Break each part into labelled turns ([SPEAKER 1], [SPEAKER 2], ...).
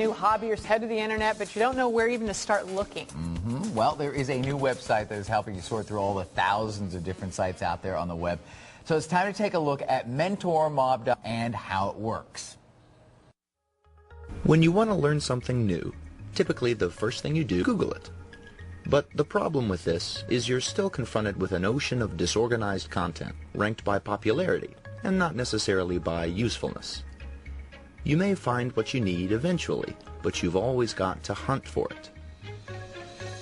[SPEAKER 1] new hobby, you're head of the internet, but you don't know where even to start looking.
[SPEAKER 2] Well, there is a new website that is helping you sort through all the thousands of different sites out there on the web. So it's time to take a look at MentorMob and how it works.
[SPEAKER 3] When you want to learn something new, typically the first thing you do, Google it. But the problem with this is you're still confronted with an ocean of disorganized content ranked by popularity and not necessarily by usefulness. You may find what you need eventually, but you've always got to hunt for it.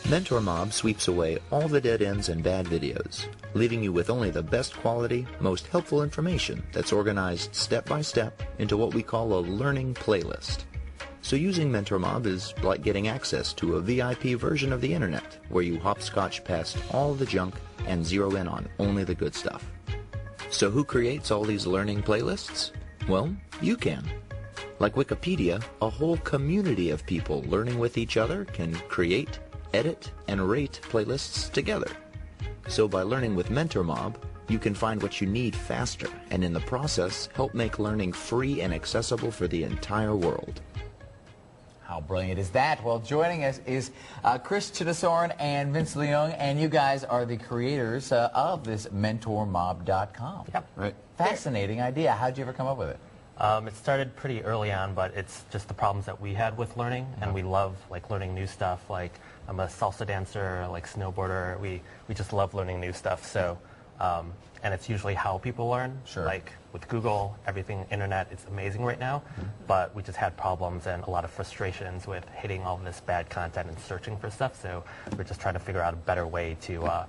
[SPEAKER 3] MentorMob sweeps away all the dead ends and bad videos, leaving you with only the best quality, most helpful information that's organized step by step into what we call a learning playlist. So using MentorMob is like getting access to a VIP version of the internet, where you hopscotch past all the junk and zero in on only the good stuff. So who creates all these learning playlists? Well, you can. Like Wikipedia, a whole community of people learning with each other can create, edit, and rate playlists together. So by learning with MentorMob, you can find what you need faster, and in the process, help make learning free and accessible for the entire world.
[SPEAKER 2] How brilliant is that? Well, joining us is Kris, Chinosorn, and Vince Leung, and you guys are the creators of this MentorMob.com.
[SPEAKER 4] Yep.
[SPEAKER 2] Right. Fascinating idea. How'd you ever come up with it?
[SPEAKER 4] It started pretty early on, but it's just the problems that we had with learning, and we love learning new stuff. Like, I'm a salsa dancer, snowboarder. We just love learning new stuff. So, and it's usually how people learn.
[SPEAKER 2] Sure.
[SPEAKER 4] Like with Google, everything, internet, it's amazing right now. But we just had problems and a lot of frustrations with hitting all this bad content and searching for stuff. So we're just trying to figure out a better way to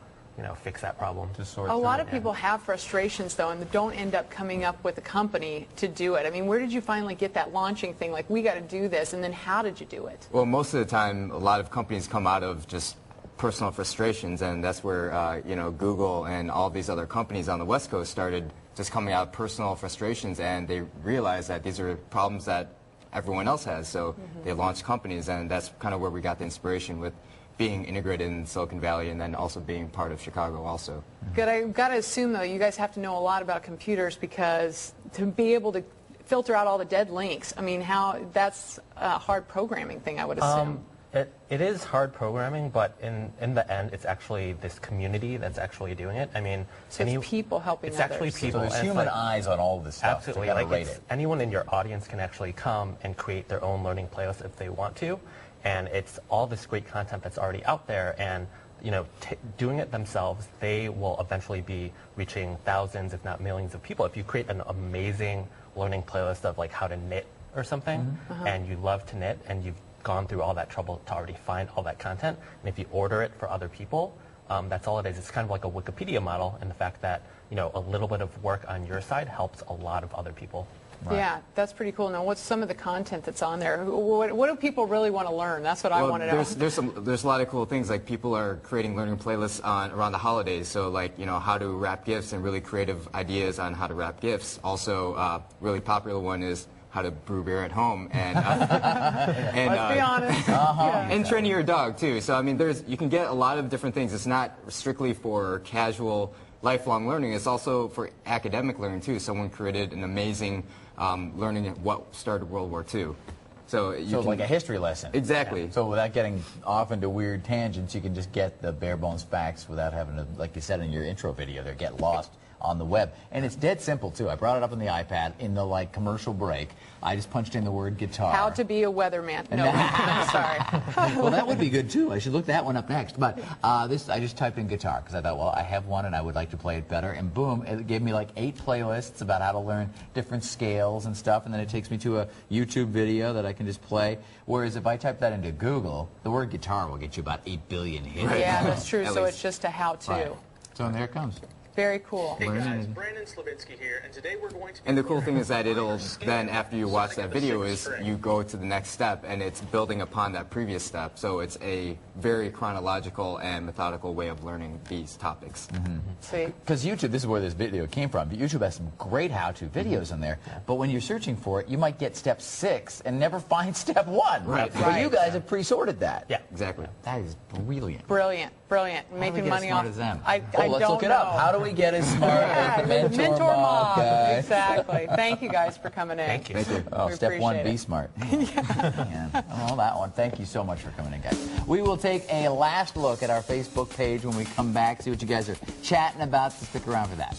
[SPEAKER 4] fix that problem.
[SPEAKER 1] A lot of people have frustrations, though, and don't end up coming up with a company to do it. I mean, where did you finally get that launching thing? Like, we got to do this, and then how did you do it?
[SPEAKER 5] Well, most of the time, a lot of companies come out of just personal frustrations, and that's where Google and all these other companies on the West Coast started just coming out of personal frustrations, and they realized that these are problems that everyone else has. So they launched companies, and that's kind of where we got the inspiration with being integrated in Silicon Valley and then also being part of Chicago also.
[SPEAKER 1] Good. I've got to assume, though, you guys have to know a lot about computers, because to be able to filter out all the dead links, I mean, that's a hard programming thing, I would assume.
[SPEAKER 4] It is hard programming, but in the end, it's actually this community that's actually doing it. I mean,
[SPEAKER 1] so it's people helping
[SPEAKER 4] it's
[SPEAKER 1] others.
[SPEAKER 4] Actually people.
[SPEAKER 2] So there's human eyes on all this stuff.
[SPEAKER 4] Absolutely. Anyone in your audience can actually come and create their own learning playlist if they want to. And it's all this great content that's already out there, and doing it themselves, they will eventually be reaching thousands, if not millions of people. If you create an amazing learning playlist of how to knit or something, and you love to knit, and you've gone through all that trouble to already find all that content, and if you order it for other people, that's all it is. It's kind of like a Wikipedia model, in the fact that a little bit of work on your side helps a lot of other people.
[SPEAKER 1] Right. Yeah, that's pretty cool. Now, what's some of the content that's on there? What do people really want to learn? That's what I want to know.
[SPEAKER 5] There's a lot of cool things. Like, people are creating learning playlists around the holidays. So how to wrap gifts, and really creative ideas on how to wrap gifts. Also, really popular one is how to brew beer at home, and
[SPEAKER 1] let's be honest,
[SPEAKER 5] and train your dog too. So I mean, you can get a lot of different things. It's not strictly for casual, lifelong learning. It's also for academic learning too. Someone created an amazing learning what started World War II. So it's
[SPEAKER 2] like a history lesson.
[SPEAKER 5] Exactly.
[SPEAKER 2] Yeah. So without getting off into weird tangents, you can just get the bare bones facts without having to, like you said in your intro video there, get lost on the web. And it's dead simple too. I brought it up on the iPad in the commercial break. I just punched in the word guitar.
[SPEAKER 1] How to be a weatherman. No, sorry.
[SPEAKER 2] Well, that would be good too. I should look that one up next. But I just typed in guitar because I thought, well, I have one and I would like to play it better. And boom, it gave me 8 playlists about how to learn different scales and stuff. And then it takes me to a YouTube video that I can just play. Whereas if I type that into Google, the word guitar will get you about 8 billion hits.
[SPEAKER 1] Right. Yeah, that's true. So it's just a how-to.
[SPEAKER 2] Right. So there it comes.
[SPEAKER 1] Very cool.
[SPEAKER 6] Hey guys, Brandon Slavinsky here, and today we're going to be...
[SPEAKER 5] And the cool thing is that it'll then, after you watch that video, is you go to the next step, and it's building upon that previous step. So it's a very chronological and methodical way of learning these topics.
[SPEAKER 1] See?
[SPEAKER 2] Because YouTube, this is where this video came from. YouTube has some great how-to videos in there, but when you're searching for it, you might get step 6 and never find step 1.
[SPEAKER 5] Right.
[SPEAKER 2] But you guys have pre-sorted that.
[SPEAKER 4] Yeah,
[SPEAKER 5] exactly.
[SPEAKER 2] That is brilliant.
[SPEAKER 1] Brilliant, brilliant. Making money off.
[SPEAKER 2] As them?
[SPEAKER 1] I
[SPEAKER 2] let's
[SPEAKER 1] don't
[SPEAKER 2] look it up.
[SPEAKER 1] know.
[SPEAKER 2] How do do we get as smart as the MentorMob guy?
[SPEAKER 1] Exactly. Thank you guys for coming in.
[SPEAKER 4] Thank you.
[SPEAKER 2] Thank you. Oh,
[SPEAKER 1] We
[SPEAKER 2] step one,
[SPEAKER 1] appreciate
[SPEAKER 2] be
[SPEAKER 1] it.
[SPEAKER 2] smart. Yeah. Oh, that one. Thank you so much for coming in, guys. We will take a last look at our Facebook page when we come back, see what you guys are chatting about, so stick around for that.